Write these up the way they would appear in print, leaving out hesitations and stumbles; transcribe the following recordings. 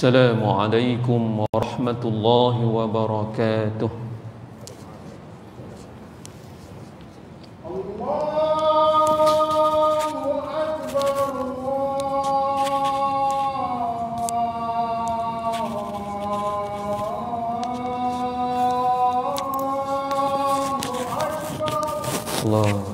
السلام عليكم ورحمة الله وبركاته. الله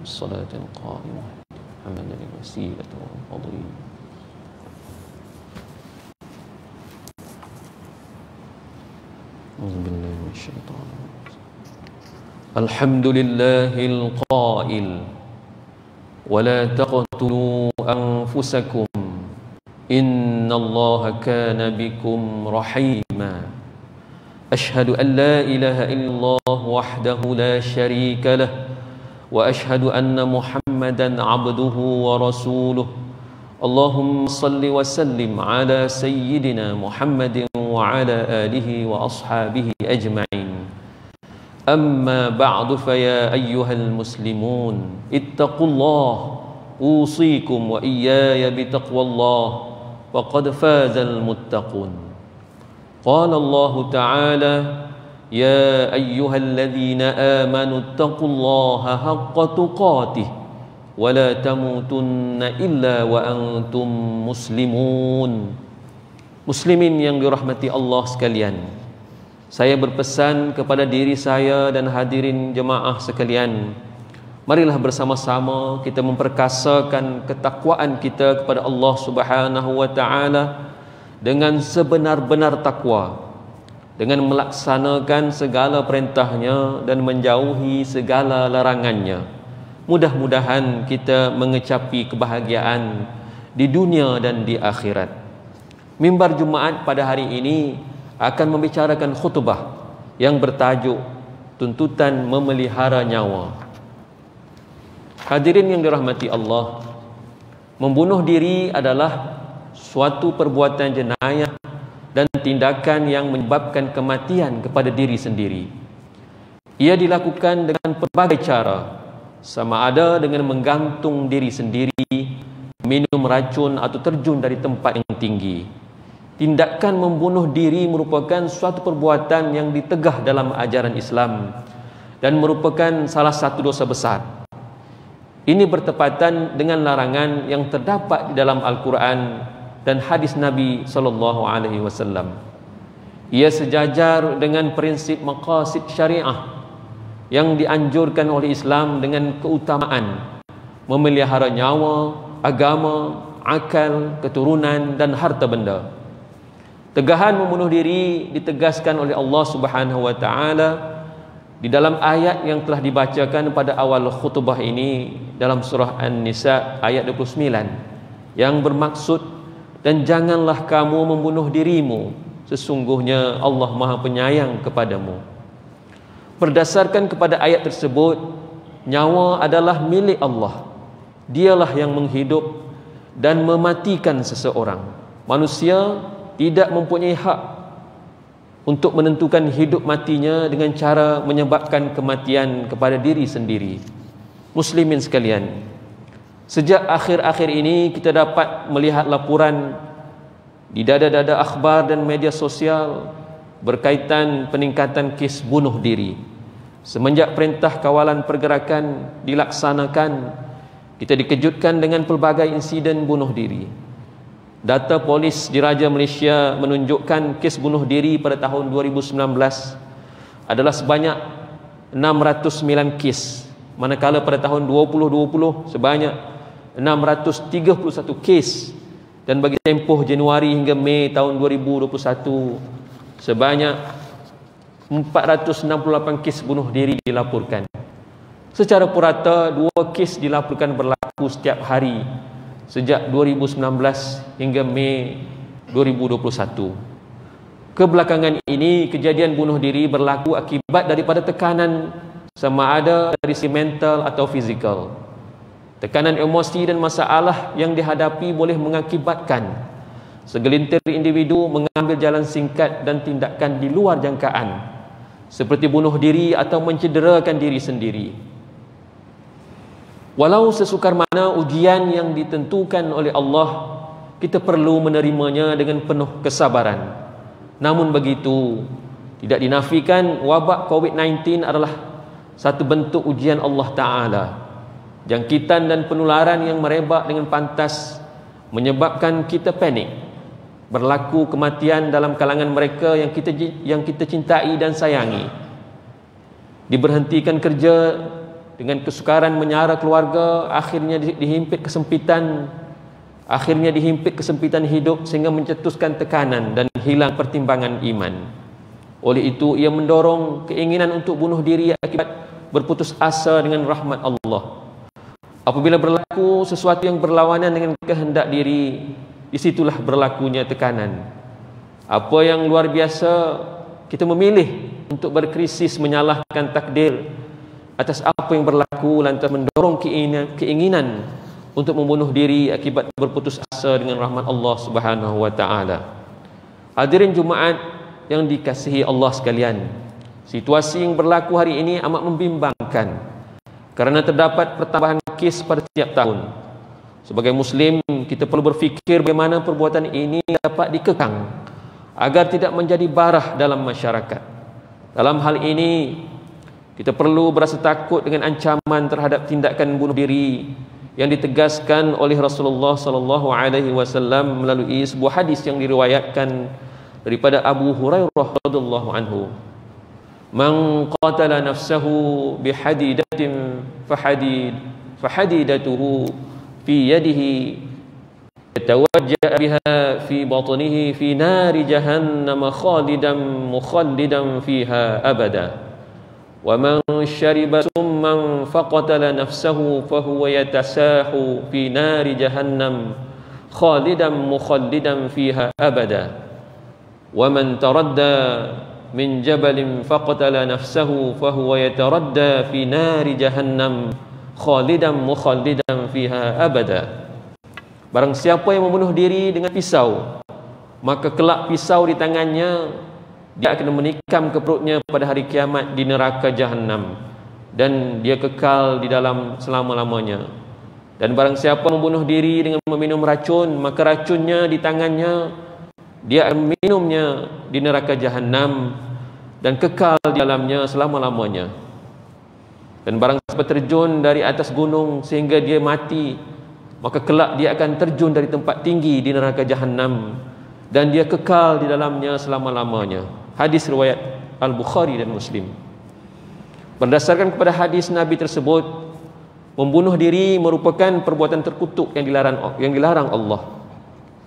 الصلاة القائمة محمد الوسيلة والفضيلة. أعوذ بالله من الشيطان الرجيم. الحمد لله القائل ولا تقتلوا أنفسكم إن الله كان بكم رحيما. أشهد أن لا إله إلا الله وحده لا شريك له وأشهد أن محمدًا عبده ورسوله. اللهم صل وسلم على سيدنا محمد وعلى آله وأصحابه أجمعين. أما بعد فيا أيها المسلمون اتقوا الله أوصيكم وإياي بتقوى الله وقد فاز المتقون. قال الله تعالى يا أيها الذين آمنوا اتقوا الله حق تقاته ولا تموتن إلا وأنتم مسلمون. Muslimin yang dirahmati Allah sekalian, saya berpesan kepada diri saya dan hadirin jemaah sekalian, marilah bersama-sama kita memperkasakan ketakwaan kita kepada Allah Subhanahu wa taala dengan sebenar-benar takwa, dengan melaksanakan segala perintahnya dan menjauhi segala larangannya. Mudah-mudahan kita mengecapi kebahagiaan di dunia dan di akhirat. Mimbar Jumaat pada hari ini akan membicarakan khutbah yang bertajuk tuntutan memelihara nyawa. Hadirin yang dirahmati Allah, membunuh diri adalah suatu perbuatan jenayah dan tindakan yang menyebabkan kematian kepada diri sendiri. Ia dilakukan dengan pelbagai cara, sama ada dengan menggantung diri sendiri, minum racun atau terjun dari tempat yang tinggi. Tindakan membunuh diri merupakan suatu perbuatan yang ditegah dalam ajaran Islam dan merupakan salah satu dosa besar. Ini bertepatan dengan larangan yang terdapat di dalam Al-Quran dan hadis Nabi SAW. Ia sejajar dengan prinsip maqasid syariah yang dianjurkan oleh Islam dengan keutamaan memelihara nyawa, agama, akal, keturunan dan harta benda. Tegahan membunuh diri ditegaskan oleh Allah Subhanahu wa taala di dalam ayat yang telah dibacakan pada awal khutbah ini dalam surah An-Nisa ayat 29 yang bermaksud, dan janganlah kamu membunuh dirimu, sesungguhnya Allah Maha Penyayang kepadamu. Berdasarkan kepada ayat tersebut, nyawa adalah milik Allah. Dialah yang menghidup dan mematikan seseorang. Manusia tidak mempunyai hak untuk menentukan hidup matinya dengan cara menyebabkan kematian kepada diri sendiri. Muslimin sekalian, sejak akhir-akhir ini kita dapat melihat laporan di dada-dada akhbar dan media sosial berkaitan peningkatan kes bunuh diri. Semenjak perintah kawalan pergerakan dilaksanakan, kita dikejutkan dengan pelbagai insiden bunuh diri. Data polis Diraja Malaysia menunjukkan kes bunuh diri pada tahun 2019 adalah sebanyak 609 kes, manakala pada tahun 2020 sebanyak 631 kes, dan bagi tempoh Januari hingga Mei tahun 2021 sebanyak 468 kes bunuh diri dilaporkan. Secara purata 2 kes dilaporkan berlaku setiap hari sejak 2019 hingga Mei 2021. Kebelakangan ini kejadian bunuh diri berlaku akibat daripada tekanan, sama ada dari segi mental atau fizikal. Tekanan emosi dan masalah yang dihadapi boleh mengakibatkan segelintir individu mengambil jalan singkat dan tindakan di luar jangkaan, seperti bunuh diri atau mencederakan diri sendiri. Walau sesukar mana ujian yang ditentukan oleh Allah, kita perlu menerimanya dengan penuh kesabaran. Namun begitu, tidak dinafikan wabak COVID-19 adalah satu bentuk ujian Allah Ta'ala. Jangkitan dan penularan yang merebak dengan pantas menyebabkan kita panik. Berlaku kematian dalam kalangan mereka yang kita cintai dan sayangi. Diberhentikan kerja dengan kesukaran menyara keluarga, akhirnya dihimpit kesempitan hidup sehingga mencetuskan tekanan dan hilang pertimbangan iman. Oleh itu ia mendorong keinginan untuk bunuh diri akibat berputus asa dengan rahmat Allah. Apabila berlaku sesuatu yang berlawanan dengan kehendak diri, disitulah berlakunya tekanan. Apa yang luar biasa, kita memilih untuk berkrisis menyalahkan takdir atas apa yang berlaku, lantas mendorong keinginan untuk membunuh diri akibat berputus asa dengan rahmat Allah Subhanahu wa taala. Hadirin Jumaat yang dikasihi Allah sekalian, situasi yang berlaku hari ini amat membimbangkan kerana terdapat pertambahan kes pada setiap tahun. Sebagai Muslim, kita perlu berfikir bagaimana perbuatan ini dapat dikekang agar tidak menjadi barah dalam masyarakat. Dalam hal ini, kita perlu berasa takut dengan ancaman terhadap tindakan bunuh diri yang ditegaskan oleh Rasulullah sallallahu alaihi wasallam melalui sebuah hadis yang diriwayatkan daripada Abu Hurairah radhiyallahu anhu. Man qatala nafsahu bihadidatin fahadidatuhu fi yadihi yatawajja biha fi batnihi fi nari jahannam khalidan mukhallidan fiha abada. وَمَنْ شَرِبَ سُمًّا فَقَتَلَ نَفْسَهُ فَهُوَ يَتَسَاحُ فِي نَارِ جَهَنَّمَ خَالِدًا مُخَلِّدًا فِيهَا أَبَدًا وَمَنْ تَرَدَّى min jabalin faqatala nafsahu fahuwa yataradda fi nari jahannam khalidan mukhallidan fiha abada. Barang siapa yang membunuh diri dengan pisau, maka kelak pisau di tangannya dia akan menikam ke perutnya pada hari kiamat di neraka Jahannam, dan dia kekal di dalam selama-lamanya. Dan barang siapa membunuh diri dengan meminum racun, maka racunnya di tangannya, dia akan meminumnya di neraka Jahannam dan kekal di dalamnya selama-lamanya. Dan barang siapa terjun dari atas gunung sehingga dia mati, maka kelak dia akan terjun dari tempat tinggi di neraka Jahannam dan dia kekal di dalamnya selama-lamanya. Hadis riwayat Al-Bukhari dan Muslim. Berdasarkan kepada hadis Nabi tersebut, membunuh diri merupakan perbuatan terkutuk yang dilarang Allah.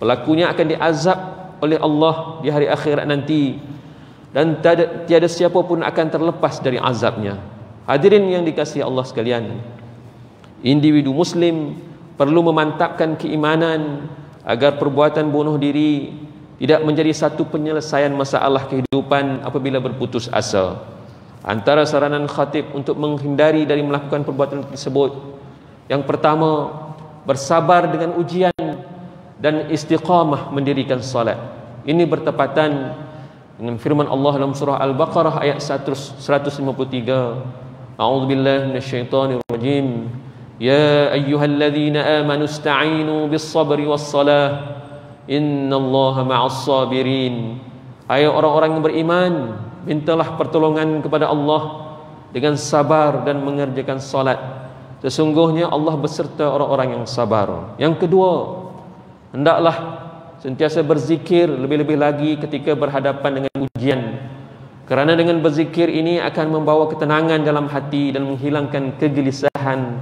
Pelakunya akan diazab oleh Allah di hari akhirat nanti, dan tiada siapa pun akan terlepas dari azabnya. Hadirin yang dikasihi Allah sekalian, individu muslim perlu memantapkan keimanan agar perbuatan bunuh diri tidak menjadi satu penyelesaian masalah kehidupan apabila berputus asa. Antara saranan khatib untuk menghindari dari melakukan perbuatan tersebut, yang pertama, bersabar dengan ujian dan istiqamah mendirikan salat. Ini bertepatan dengan firman Allah dalam surah Al-Baqarah ayat 153. A'udzubillahi minasyaitonir rajim. Ya ayyuhalladzina amanu ista'inu bis-sabri was-salah innallaha ma'as sabirin. Hai orang-orang yang beriman, mintalah pertolongan kepada Allah dengan sabar dan mengerjakan salat. Sesungguhnya Allah beserta orang-orang yang sabar. Yang kedua, hendaklah sentiasa berzikir, lebih-lebih lagi ketika berhadapan dengan ujian. Kerana dengan berzikir ini akan membawa ketenangan dalam hati dan menghilangkan kegelisahan,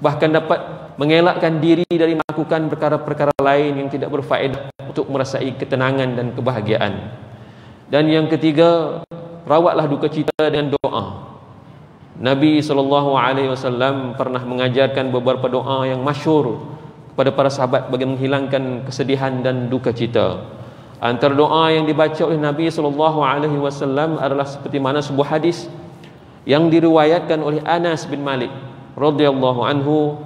bahkan dapat mengelakkan diri dari melakukan perkara-perkara lain yang tidak berfaedah untuk merasai ketenangan dan kebahagiaan. Dan yang ketiga, rawatlah duka cita dengan doa. Nabi SAW pernah mengajarkan beberapa doa yang masyhur kepada para sahabat bagi menghilangkan kesedihan dan duka cita. Antara doa yang dibaca oleh Nabi SAW adalah seperti mana sebuah hadis yang diriwayatkan oleh Anas bin Malik radhiyallahu anhu,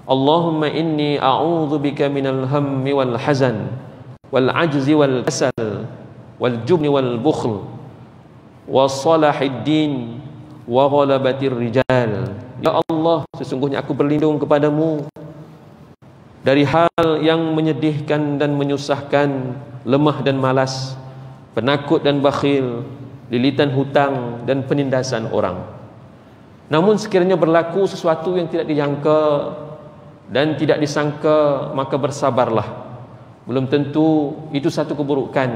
Allahumma inni a'udzubika minal hammi wal hazan wal ajzi wal kasal wal jubni wal bukhl wa salahid din wa ghalabatir rijal. Ya Allah, sesungguhnya aku berlindung kepadamu dari hal yang menyedihkan dan menyusahkan, lemah dan malas, penakut dan bakhil, lilitan hutang dan penindasan orang. Namun sekiranya berlaku sesuatu yang tidak dijangka dan tidak disangka, maka bersabarlah. Belum tentu itu satu keburukan,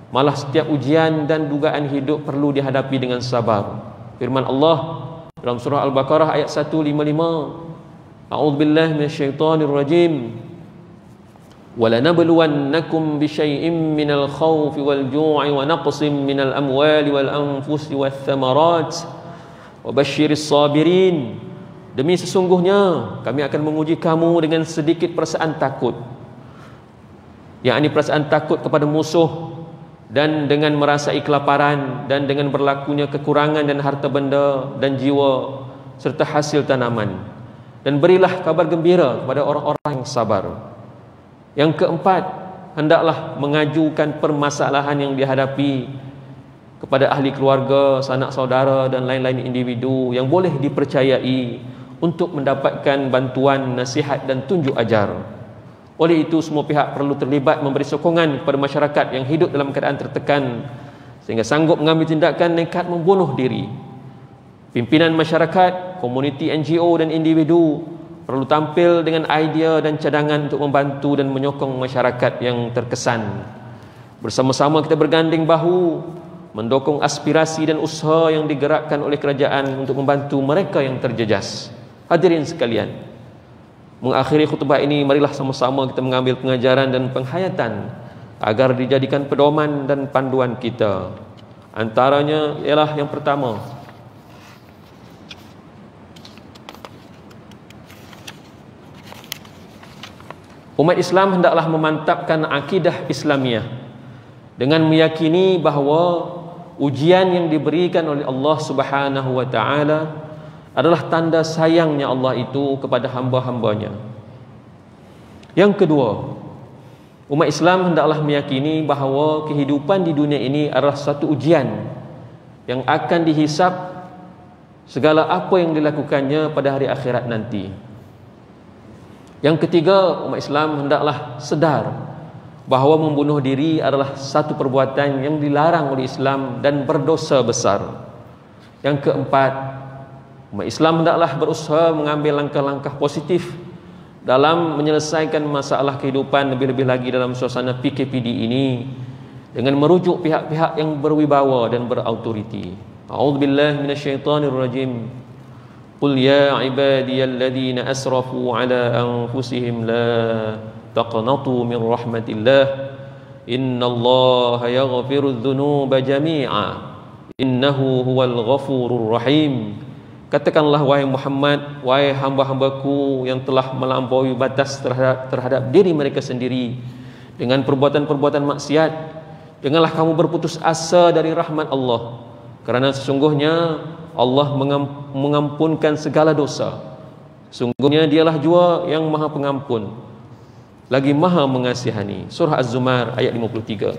malah setiap ujian dan dugaan hidup perlu dihadapi dengan sabar. Firman Allah dalam surah Al-Baqarah ayat 155, A'udzubillahi minasyaitonir rajim. وَلَنَبْلُوَنَّكُمْ بِشَيْءٍ مِّنَ الْخَوْفِ وَالْجُوعِ وَنَقْصٍ مِّنَ الْأَمْوَالِ وَالْأَنفُسِ وَالثَّمَرَاتِ وَبَشِّرِ الصَّابِرِينَ. Demi sesungguhnya kami akan menguji kamu dengan sedikit perasaan takut, yakni perasaan takut kepada musuh, dan dengan merasai kelaparan, dan dengan berlakunya kekurangan dan harta benda dan jiwa serta hasil tanaman. Dan berilah kabar gembira kepada orang-orang yang sabar. Yang keempat, hendaklah mengajukan permasalahan yang dihadapi kepada ahli keluarga, sanak saudara dan lain-lain individu yang boleh dipercayai untuk mendapatkan bantuan, nasihat dan tunjuk ajar. Oleh itu, semua pihak perlu terlibat memberi sokongan kepada masyarakat yang hidup dalam keadaan tertekan sehingga sanggup mengambil tindakan nekat membunuh diri. Pimpinan masyarakat, komuniti NGO dan individu perlu tampil dengan idea dan cadangan untuk membantu dan menyokong masyarakat yang terkesan. Bersama-sama kita berganding bahu mendukung aspirasi dan usaha yang digerakkan oleh kerajaan untuk membantu mereka yang terjejas. Hadirin sekalian, mengakhiri khutbah ini, marilah sama-sama kita mengambil pengajaran dan penghayatan agar dijadikan pedoman dan panduan kita. Antaranya ialah yang pertama, umat Islam hendaklah memantapkan akidah Islamiah dengan meyakini bahawa ujian yang diberikan oleh Allah Subhanahu wa taala adalah tanda sayangnya Allah itu kepada hamba-hambanya. Yang kedua, umat Islam hendaklah meyakini bahawa kehidupan di dunia ini adalah satu ujian yang akan dihisap segala apa yang dilakukannya pada hari akhirat nanti. Yang ketiga, umat Islam hendaklah sedar bahawa membunuh diri adalah satu perbuatan yang dilarang oleh Islam dan berdosa besar. Yang keempat, umat Islam hendaklah berusaha mengambil langkah-langkah positif dalam menyelesaikan masalah kehidupan, lebih-lebih lagi dalam suasana PKPD ini, dengan merujuk pihak-pihak yang berwibawa dan berautoriti. A'udzubillahi minasyaitonirrajim. Qul ya ibadiyalladzina asrafu ala anfusihim la taqnatu min rahmatillah innallaha yaghfirudz dzunuba jami'a innahu huwal ghafurur rahim. Katakanlah wahai Muhammad, wahai hamba-hambaku yang telah melampaui batas terhadap diri mereka sendiri dengan perbuatan-perbuatan maksiat, janganlah kamu berputus asa dari rahmat Allah, kerana sesungguhnya Allah mengampunkan segala dosa. Sungguhnya dialah jua yang maha pengampun, lagi maha mengasihani. Surah Az-Zumar ayat 53.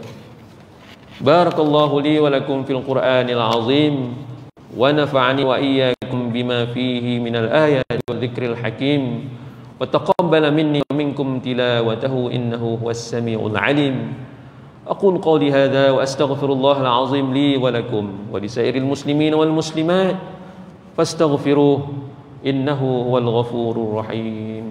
Barakallahu li wa lakum fil Qur'anil azim wa nafa'ani wa iyyakum bima fihi minal ayati wal dzikril hakim wa taqabbala minni wa minkum tilawatahu innahu huwas samiul alim. أقول قولي هذا وأستغفر الله العظيم لي ولكم ولسائر المسلمين والمسلمات فاستغفروه إنه هو الغفور الرحيم.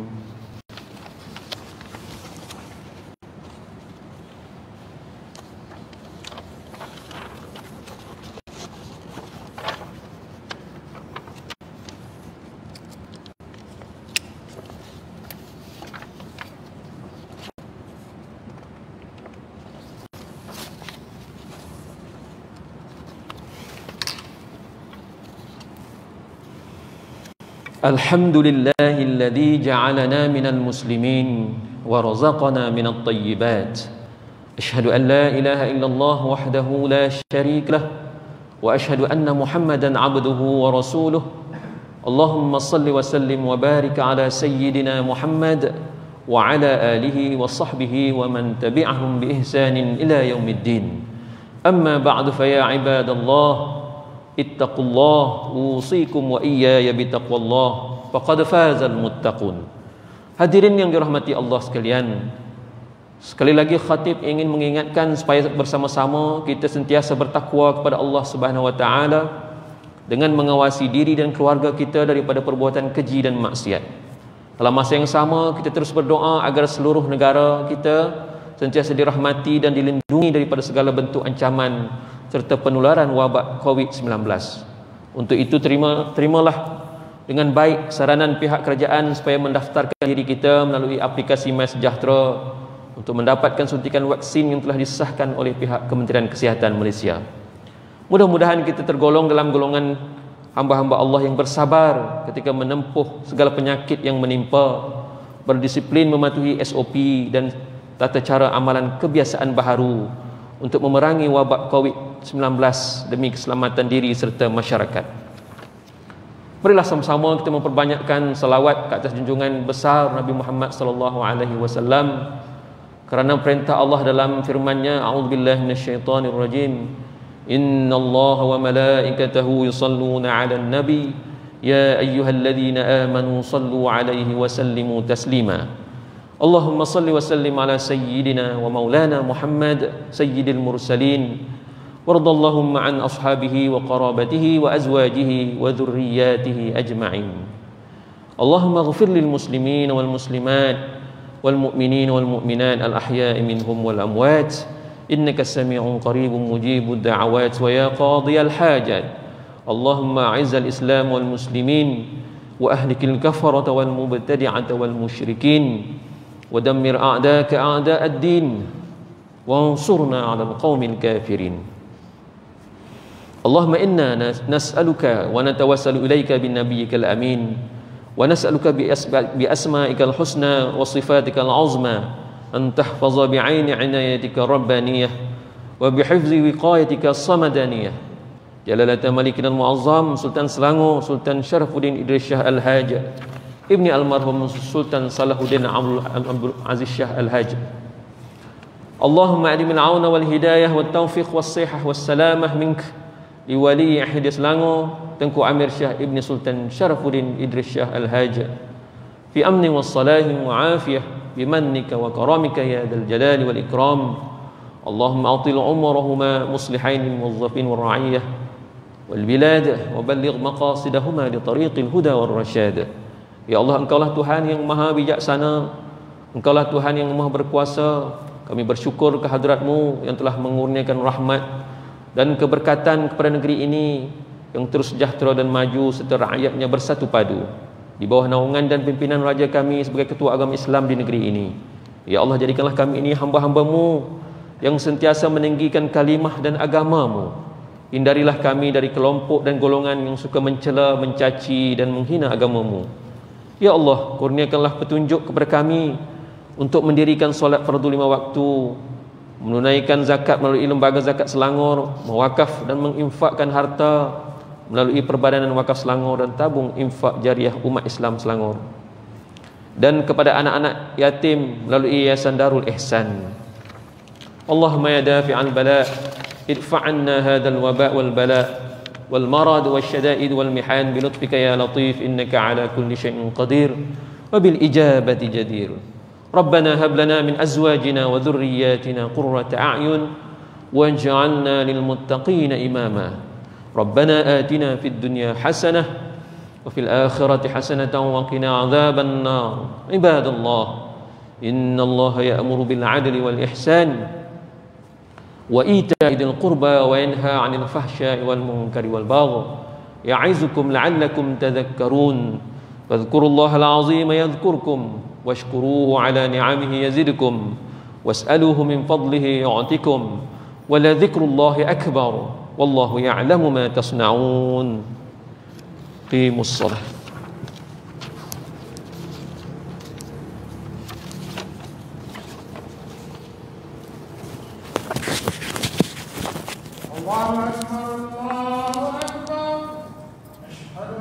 الحمد لله الذي جعلنا من المسلمين ورزقنا من الطيبات. أشهد أن لا إله إلا الله وحده لا شريك له وأشهد أن محمدا عبده ورسوله. اللهم صل وسلم وبارك على سيدنا محمد وعلى آله وصحبه ومن تبعهم بإحسان إلى يوم الدين. أما بعد فيا عباد الله ittaqullah usikum wa iyaya bitaqwallah faqad fazal muttaqun. Hadirin yang dirahmati Allah sekalian, sekali lagi khatib ingin mengingatkan supaya bersama-sama kita sentiasa bertakwa kepada Allah Subhanahu wa taala dengan mengawasi diri dan keluarga kita daripada perbuatan keji dan maksiat. Dalam masa yang sama kita terus berdoa agar seluruh negara kita sentiasa dirahmati dan dilindungi daripada segala bentuk ancaman serta penularan wabak COVID-19. Untuk itu terimalah dengan baik saranan pihak kerajaan supaya mendaftarkan diri kita melalui aplikasi MySejahtera untuk mendapatkan suntikan vaksin yang telah disahkan oleh pihak Kementerian Kesihatan Malaysia. Mudah-mudahan kita tergolong dalam golongan hamba-hamba Allah yang bersabar ketika menempuh segala penyakit yang menimpa, berdisiplin mematuhi SOP dan tata cara amalan kebiasaan baharu untuk memerangi wabak COVID-19 demi keselamatan diri serta masyarakat. Marilah sama-sama kita memperbanyakkan salawat ke atas junjungan besar Nabi Muhammad sallallahu alaihi wasallam, kerana perintah Allah dalam firman-Nya, a'udzubillahi minasyaitonir rajim, innallaha wa malaikatahu yusalluna 'alan nabi ya ayyuhalladzina amanu sallu 'alaihi wa sallimu taslima. Allahumma salli wa sallim ala sayyidina wa maulana Muhammad sayyidil mursalin wardallahumma an ashabihi wa qarabatihi wa azwajihi wa dhurriyyatihi ajma'in. Allahumma ighfir lil muslimin wal muslimat wal mu'minin wal mu'minat al ahya'i minhum wal amwat innaka sami'un qaribun mujibud da'awat wa ya qadiyal hajat. Allahumma a'izzal islam wal muslimin wa ahlikil kafarata wal mubtadi'ata wal musyrikin ودمر أعداءك أعداء الدين وانصرنا على القوم الكافرين. اللهم إنا نسألك ونتوسل إليك بنبيك الأمين ونسألك بأسمائك الحسنى وصفاتك العظمى أن تحفظ بعين عنايتك الربانية وبحفظ وقايتك الصمدانية جلالة ملكنا المعظم سلطان سلانغو سلطان شرف الدين إدريس شاه الحاج ابن المرحوم سلطان صلاح الدين عبد العزيز شاه الحاج اللهم أدم العون والهداية والتوفيق والصحة والسلامة منك لولي عهد سلانغو تنكو عمير شاه ابن سلطان شرف الدين إدريس شاه الحاج في أمن والصلاح وعافية بمنك وكرامك يا ذا الجلال والإكرام اللهم أطل عمرهما مصلحين الموظفين والرعية والبلاد وبلغ مقاصدهما لطريق الهدى والرشاد. Ya Allah, Engkaulah Tuhan yang maha bijaksana, Engkaulah Tuhan yang maha berkuasa. Kami bersyukur kehadrat-Mu yang telah mengurniakan rahmat dan keberkatan kepada negeri ini yang terus sejahtera dan maju serta rakyatnya bersatu padu di bawah naungan dan pimpinan raja kami sebagai ketua agama Islam di negeri ini. Ya Allah, jadikanlah kami ini hamba-hamba-Mu yang sentiasa meninggikan kalimah dan agama-Mu. Hindarilah kami dari kelompok dan golongan yang suka mencela, mencaci dan menghina agama-Mu. Ya Allah, kurniakanlah petunjuk kepada kami untuk mendirikan solat fardu 5 waktu, menunaikan zakat melalui lembaga zakat Selangor, mewakaf dan menginfakkan harta melalui Perbadanan Wakaf Selangor dan tabung infak jariah umat Islam Selangor, dan kepada anak-anak yatim melalui Yayasan Darul Ihsan. Allahumma ya dafi'al bala' idfa' anna hadzal waba' wal bala' wal marad wasyada'id wal mihan bi lutfika ya latif innaka ala kulli syai'in qadir wa bil ijabati jadir. Rabbana hab lana min azwajina wa dhurriyyatina qurrata a'yun waj'alna lil muttaqina imama. Rabbana atina fid dunya hasanah wa fil akhirati hasanatan wa qina adzaban nar. Ibadallah, innallaha ya'muru bil 'adli wal ihsan wa ita'i dzil qurba wa yanha 'anil fahsya'i wal munkari wal baghi ya'izukum la'allakum tadhakkarun. Fadhkurullaha al-'azima yadhkurkum washkuruhu 'ala ni'amihi yazidkum was'aluhu min fadlihi yu'tikum wa la dhikrullahi akbar wallahu ya'lamu ma tasna'un. Qimus shalah. Allahu akbar, Allahu akbar. Ashhadu